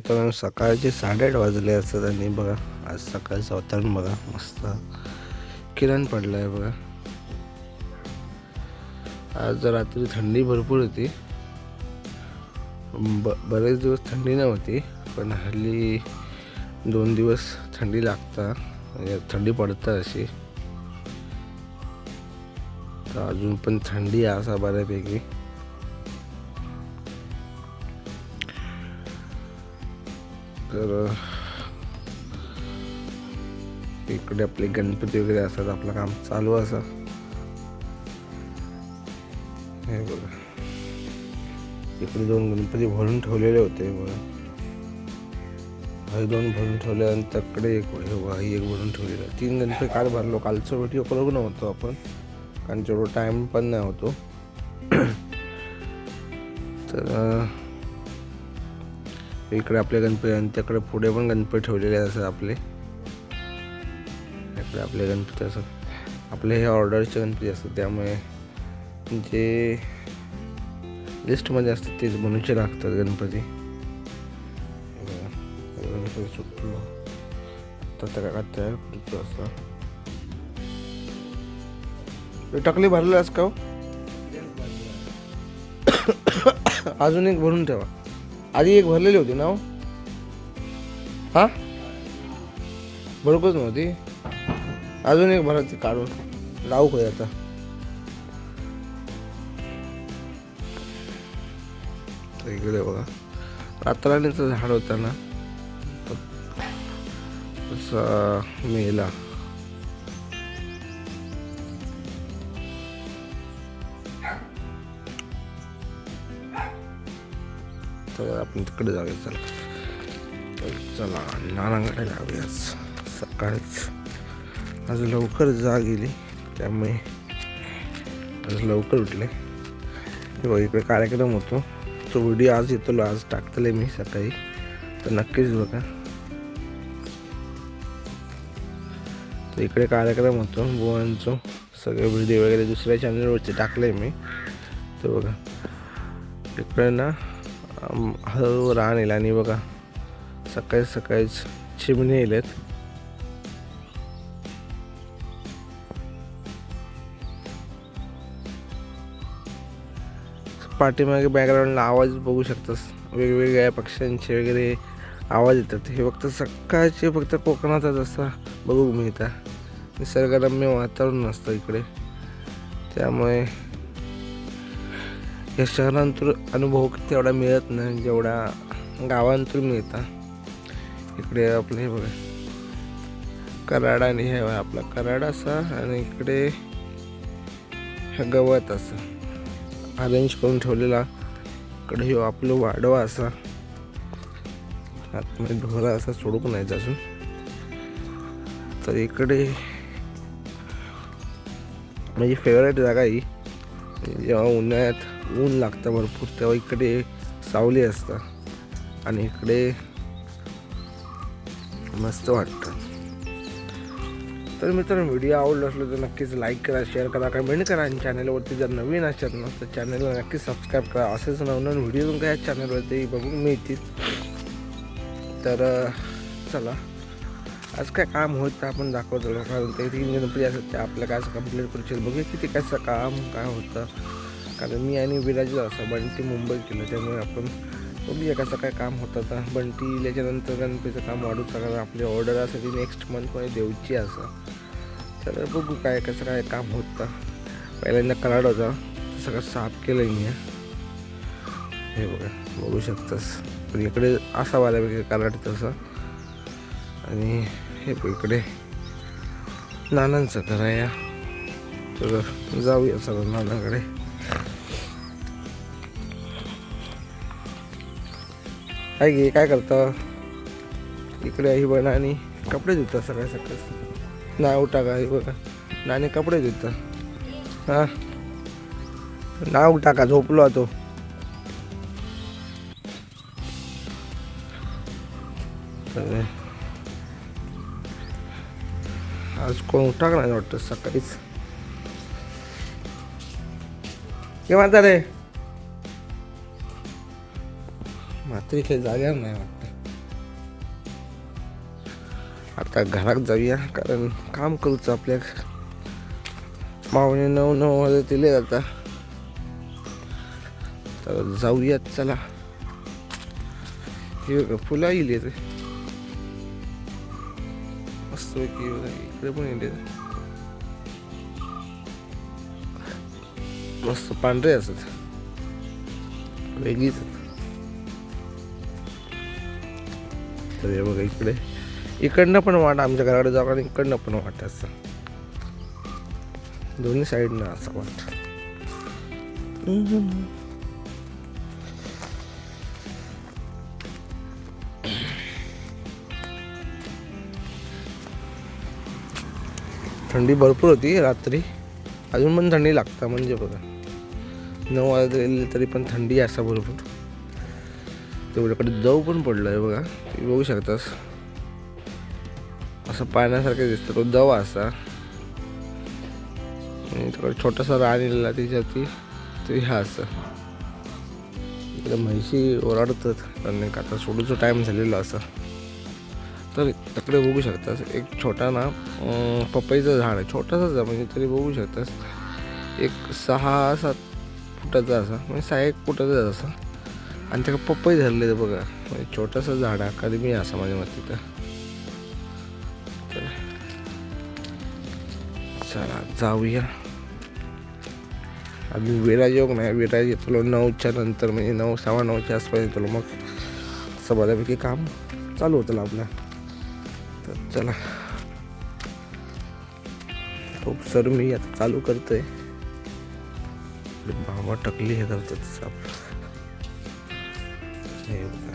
मित्रांनो सकाळचे 8:30 वाजले असतात आणि बघा आज सकाळचं वातावरण बघा मस्त किरण पडला आहे बघा. आज रात्री थंडी भरपूर होती. बरेच दिवस थंडी नव्हती पण हल्ली 2 दिवस थंडी लागता म्हणजे थंडी पडतं अशी. तर अजून पण थंडी आहे असा बऱ्यापैकी. तर इकडे आपले गणपती वगैरे असतात, आपलं काम चालू असं. हे बघा इकडे 2 गणपती भरून ठेवलेले होते बघा. हे 2 भरून ठेवले आणि त्याकडे एक भरून ठेवलेलं. 3 गणपती काल भरलो. कालचा व्हिडिओ करू नव्हतो आपण कारण जेवढा टाइम पण नाही होतो. तर इकडे आपले गणपती आणि त्याकडे पुढे पण गणपती ठेवलेले असतात आपले. इकडे आपले गणपती असतात. आपले हे ऑर्डरचे गणपती असतात त्यामुळे जे लिस्टमध्ये असतात तेच बनवूचे लागतात गणपती. गणपती सुटलो आता त्या काय तयार करतो असं. टकली भरलास का? अजून एक भरून ठेवा. आधी एक भरलेली होती ना. हा बरोबरच नव्हती. अजून एक भरायची काढून लावू काय आता. इकडे बघा रातराणीचं झाड होतं ना तसा मेला. तर आपण तिकडे जाऊया. चला नानांकडे जाऊया. सकाळीच आज लवकर जा गेली त्यामुळे आज लवकर उठले. बघा इकडे कार्यक्रम होतो. तो व्हिडिओ आज येतो, आज टाकतले मी सकाळी, तर नक्कीच बघा. तर इकडे कार्यक्रम होतो बुवांचं. सगळे व्हिडिओ वगैरे दुसऱ्या चॅनलवरचे टाकले मी. तर बघा इकडे ना हळू रान येईल आणि बघा सकाळी सकाळीच चिमणी येलेत. पाठीमागे बॅकग्राऊंडला आवाज बघू शकतास. वेगवेगळ्या पक्ष्यांचे वगैरे आवाज येतात. हे फक्त सकाळचे फक्त कोकणातच असं बघू मिळतं. निसर्गरम्य वातावरण असतं इकडे त्यामुळे या शहरांतून अनुभव तेवढा मिळत नाही जेवढा गावांतून मिळता. इकडे आपलं हे बघा कराड आणि हे आपला कराड असा आणि इकडे गवत असं अरेंज करून ठेवलेला. इकडे हे आपलं वाडवा असा आतमध्ये ढोरा असा सोडून नाही अजून. तर इकडे माझी फेवरेट जागा ही. जेव्हा उन्हाळ्यात ऊन लागतं भरपूर तेव्हा इकडे सावली असतं आणि इकडे मस्त वाटतं. तर मित्रांनो व्हिडिओ आवडला असलो तर नक्कीच लाईक करा, शेअर करा, कमेंट करा आणि चॅनलवरती जर नवीन असतात ना तर चॅनलला नक्कीच सबस्क्राईब करा. असेच नवनवीन व्हिडिओ तुमच्या या चॅनलवरती बघून मिळतील. तर चला आज काय काम होतं आपण दाखवतो. कारण ते 3 गणपती असतात ते आपलं काय कंप्लीट करू बघूया किती कसं काम काय होतं. कारण मी आणि विराज असं बंटी मुंबई केलं त्यामुळे आपण बघूया कसं काय काम होतं. आता बंटी त्याच्यानंतर गणपतीचं काम वाढू शकणार. आपली ऑर्डर असेल नेक्स्ट मंथमध्ये देऊची असं. तर बघू काय कसं काय काम होतं. पहिल्यांदा कराड होता सगळं साफ केलं मी. हे बघा बघू शकतास. पण इकडे असा बऱ्यापैकी कराड तसं. आणि हे इकडे नानांचं कराया. तर जाऊया सगळं नानाकडे. काय घे काय करता इकडे ही बघा. आणि कपडे धुतात सगळ्या सकाळी. नाही उठा का हे बघा नाणी कपडे धुतात. हां ना उठा का झोपलो तो. आज कोण उठा का नाही वाटतं सकाळीच. के म्हणता रे मात्री काही जाग्यावर नाही वाटतं. आता घरात जाऊया कारण काम करूच आपल्या पावणे 9 वाजे दिले आता तर जाऊयात चला. हे बघा फुलं येईल ते मस्त पैकी इकडे पण येते मस्त पांढरे असत वेगळीच. तर हे बघा इकडनं पण वाट आमच्या घराकडे जाऊ आणि इकडनं पण वाट असं दोन्ही साईडनं असं वाट. थंडी भरपूर होती रात्री अजून पण थंडी लागतं म्हणजे बघा 9 वाजले तरी पण थंडी आहे असं भरपूर. तेवढ्याकडे दव पण पडलं आहे बघा तुम्ही बघू शकतास असं पाण्यासारखं दिसतं तो दव असा आणि तिकडे छोटासा राणीला त्याच्यावरती ते ह्या असं इकडे म्हैशी ओरडतात कारण का आता सोडूचा टाईम झालेला असा. तर तिकडे बघू शकतास एक छोटा ना पपईचं झाड आहे छोटासाच आहे म्हणजे तरी बघू शकतास एक 6-7 फुटाचा असा म्हणजे 6-1 फुटाचा असा आणि त्याला पपई धरले बघा म्हणजे छोटासा झाड आहे कधी असा माझ्या मते. तर चला जाऊया. आम्ही विराज योग नाही विराज येतो 9च्या नंतर म्हणजे 9-9:15 आसपास येतो मग असं बऱ्यापैकी काम चालू होतं आपलं. तर चला खूप सर मी आता चालू करतोय. बाबा टकली हे करतात साप हे बघा.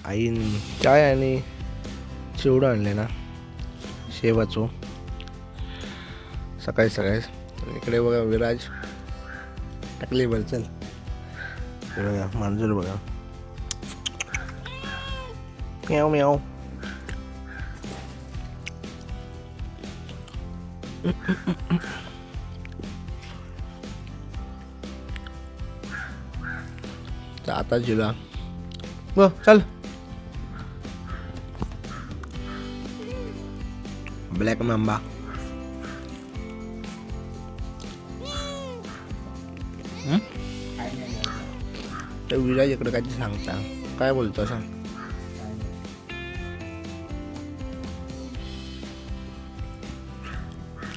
आईन चाय आणि चिवडा आणले ना शेवाचो सकाळी इकडे बघा विराज टाकली बरं चल हे बघा मांजूर बघा म्याव म्याव. आता जिला ब चल ब्लॅक मांबा तर विराज इकडे काय सांगता काय बोलतो सांग.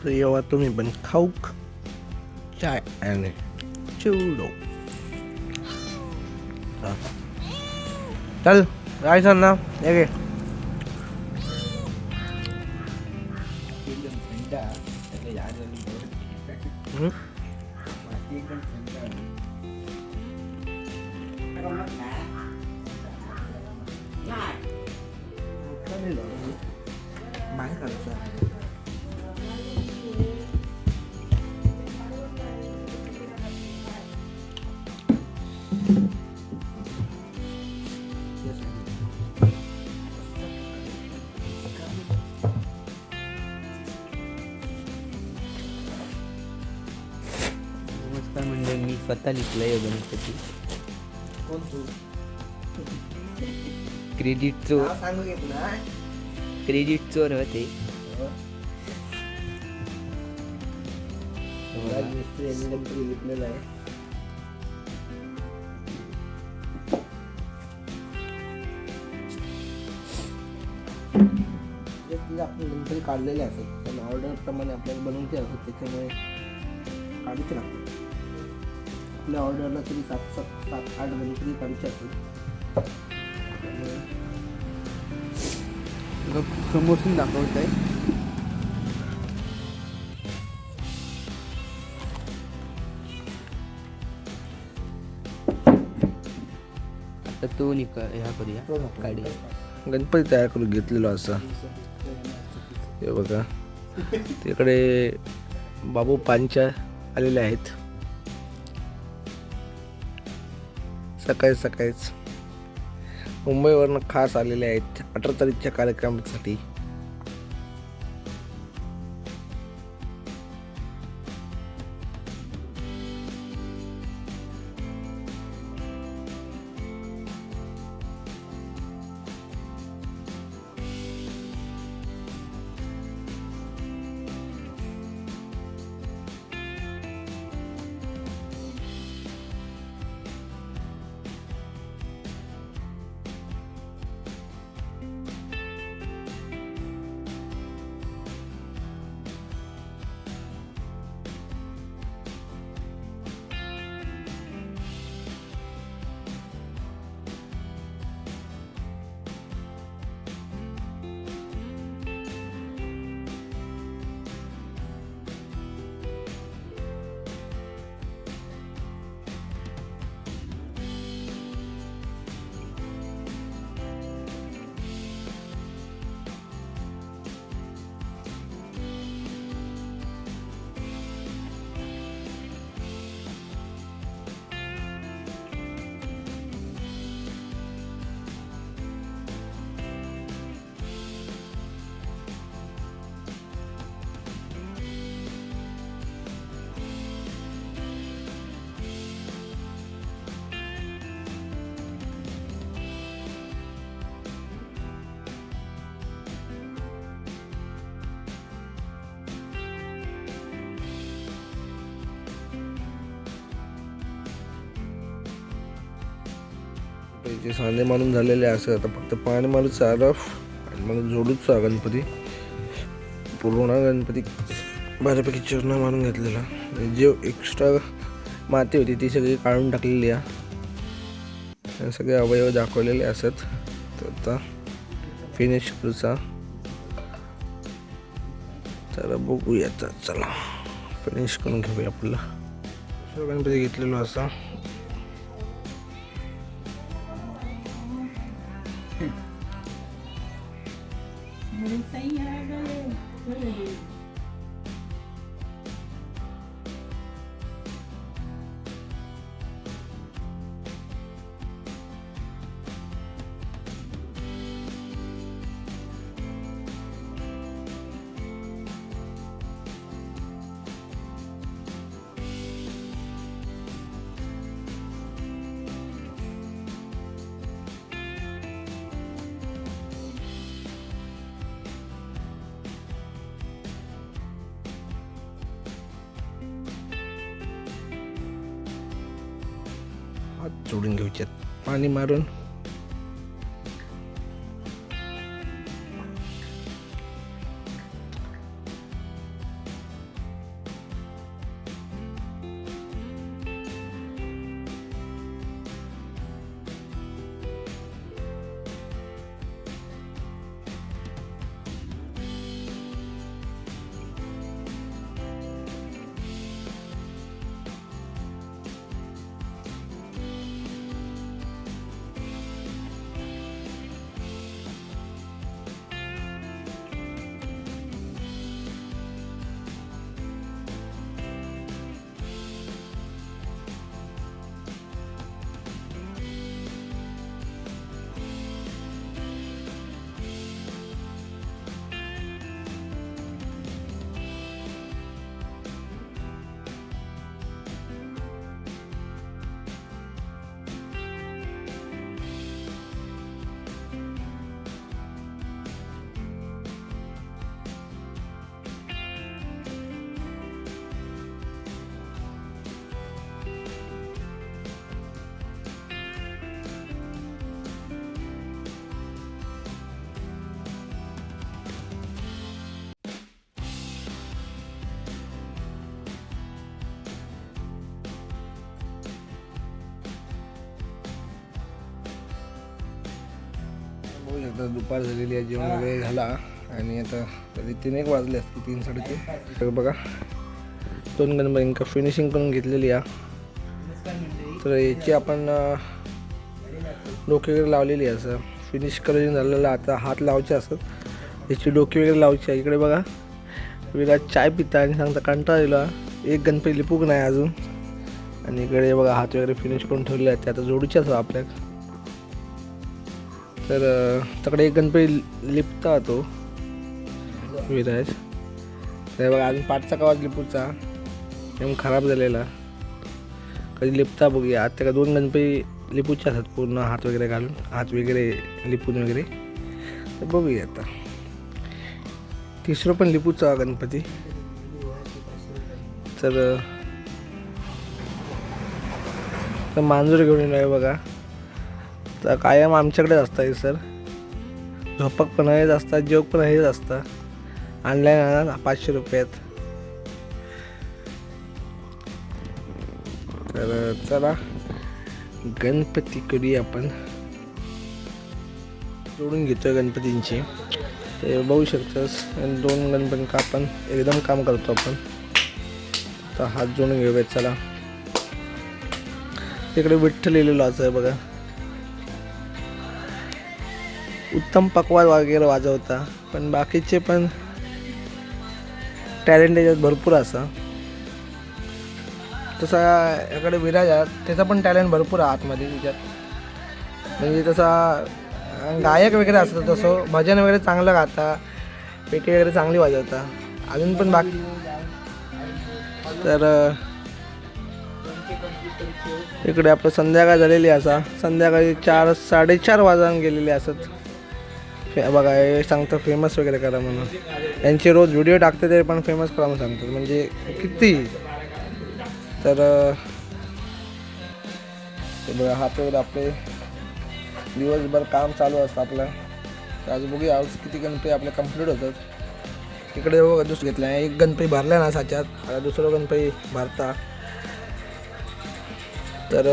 तर येवा तुम्ही पण खाऊक चाय आणि चिवडो. चल जायचं ना हे घे. म्हणजे मी स्वतः लिखलंय गणपती क्रेडिट चोर होते. आपण गणपती काढलेले असतात पण ऑर्डर प्रमाणे आपल्याला बनवते असतात त्याच्यामुळे काढूच लागतात. आपल्या ऑर्डरला तरी 7-8 गणपती काढूचे असतात. समोरून दाखवत आहे आता तो ह्या करूया काढी गणपती तयार करून घेतलेलो असा हे बघा. तिकडे बाबू पांच्या आलेले आहेत सकाळीच मुंबईवरनं खास आलेले आहेत 18 तारीखच्या कार्यक्रमासाठी. पैसे सांधे मारून झालेले असं आता फक्त पाणी मारूचा रफ आणि मला जोडूचा गणपती पूर्ण गणपती बऱ्यापैकी चरण मारून घेतलेला. जे एक्स्ट्रा माती होती ती सगळी काढून टाकलेली आहे. सगळे अवयव दाखवलेले असत. तर आता फिनिश करूचा. तर बघूया आता चला फिनिश करून घेऊया आपला गणपती घेतलेलो असा. हात जोडून घ्यायच्यात पाणी मारून. आता दुपार झालेली आहे, जेवण वगैरे झाला आणि आता तरी 3-1 वाजले असते, 3-3:30. तर बघा 2 गणपतींका फिनिशिंग करून घेतलेली आहे. तर याची आपण डोके वगैरे लावलेली आहे. असं फिनिश करून झालेलं. आता हात लावायचे असत, याची डोकी वगैरे लावायची आहे. इकडे बघा विराज चाय पिता आणि सांगता कंटाळा दिला, एक गणपती लिपूक नाही अजून. आणि इकडे बघा हात वगैरे फिनिश करून ठेवले आहेत, ते आता जोडूचे असं आपल्याला. तर तकडे एक गणपती लिपता तो विराज. तर बघा अजून 5चा आवाज लिपूचा एकदम खराब झालेला, कधी लिपता बघूया. आता का 2 गणपती लिपूचे असतात पूर्ण हात वगैरे घालून, हात वगैरे लिपून वगैरे. तर बघूया आता 3रं पण लिपूचा गणपती. तर मांजूर घेऊन येणार बघा. तर कायम आमच्याकडेच असतात सर, झोपक पण हेच असतात, जेवक पण हेच असतात. ऑनलाईन आणा 500 रुपयात. तर चला गणपती करूया आपण. जोडून घेतोय गणपतींची. ते बघू शकतोस 2 गणपतींका आपण एकदम काम करतो आपण. तर हात जोडून घेऊया. चला तिकडे विठ्ठल लिहिलेलं आहे बघा. उत्तम पकवाज वगैरे वाजवता, पण बाकीचे पण टॅलेंट याच्यात भरपूर असा. तसा याकडे विराज आहे, त्याचा पण टॅलेंट भरपूर आहे आतमध्ये त्याच्यात. म्हणजे तसा गायक वगैरे असतं, तसं भजन वगैरे चांगलं गाता, पेटी वगैरे चांगली वाजवता अजून पण बाकी. तर इकडे आपलं संध्याकाळ झालेली असा. संध्याकाळी 4-4:30 वाजून गेलेले असत. बघा हे सांगतं फेमस वगैरे करा म्हणून. यांचे रोज व्हिडिओ टाकते ते पण फेमस करा म्हणून सांगतात, म्हणजे किती. तर बघा हात वगैरे आपले दिवसभर काम चालू असतं आपलं. तर आज बघूया आज किती गणपती आपले कंप्लीट होतात. इकडे बघा दुसरं घेतलं आहे, एक गणपती भरला ना साच्यात, आता दुसरं गणपती भरता. तर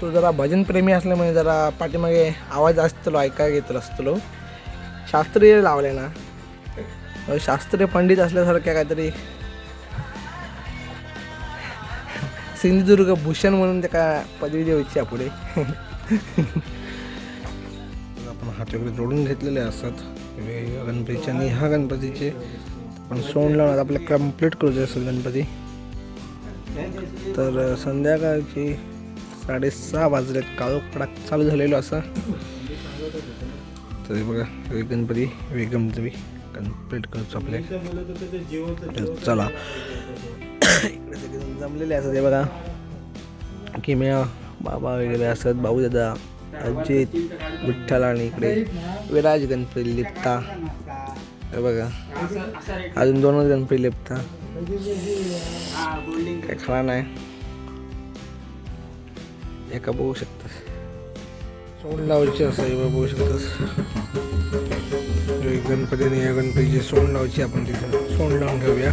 तो जरा भजनप्रेमी असल्यामुळे जरा पाठीमागे आवाज जास्त तुला ऐकायला घेतला असतो. शास्त्रीय लावले ना, शास्त्रीय पंडित असल्यासारख्या काहीतरी सिंधुदुर्ग भूषण म्हणून ते काय पदवी द्यायची पुढे. आपण हात वगैरे जोडून घेतलेले असतात वेगवेगळ्या गणपतीचे आणि ह्या गणपतीचे पण सोंड लावून आपल्याला कंप्लीट करूचे असेल गणपती. तर संध्याकाळची 6:30 वाजलेत, काळोख चालू झालेलो असा. तर बघा गणपती गणपती कंप्लीट करतो आपले. चला इकडे सगळे जमलेले असतात हे बघा, किम्या बाबा वगैरे असतात, भाऊ दादा, अजित, विठ्ठल आणि इकडे विराज गणपती लिपता. हे बघा अजून 2च गणपती लिपता, काय खरा नाही. एका बघू शकता सोंड लावायची असं बघू शकतास. गणपतीने या गणपतीची सोंड लावायची, आपण तिथं सोंड लावून घेऊया.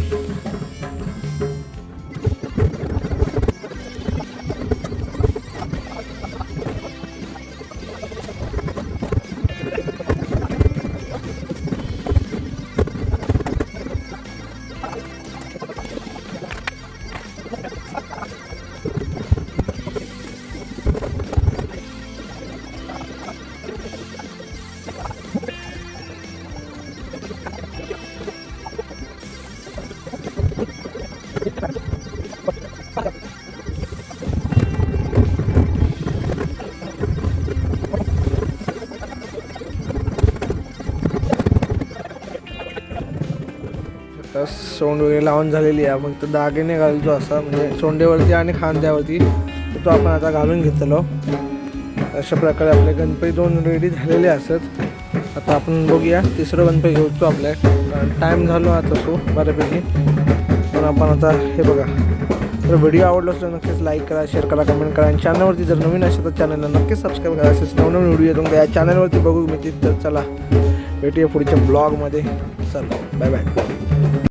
सोंड वगैरे लावून झालेली आहे, मग तो दागिने घालतो असा, म्हणजे सोंडेवरती आणि खांद्यावरती तो आपण आता घालून घेतलो. अशा प्रकारे आपले गणपती 2 रेडी झालेले असतात. आता आपण बघूया तिसरं गणपती घेऊचो आपल्या, कारण टाईम झालो आता सो बऱ्यापैकी. पण आपण आता हे बघा, तर व्हिडिओ आवडला तर नक्कीच लाईक करा, शेअर करा, कमेंट करा आणि चॅनलवरती जर नवीन असेल तर चॅनलला नक्कीच सबस्क्राईब करा. असेच नवनवीन व्हिडिओ तुमच्या या चॅनलवरती बघू मिळतील. तर चला भेटूया पुढच्या ब्लॉगमध्ये. चला बाय बाय.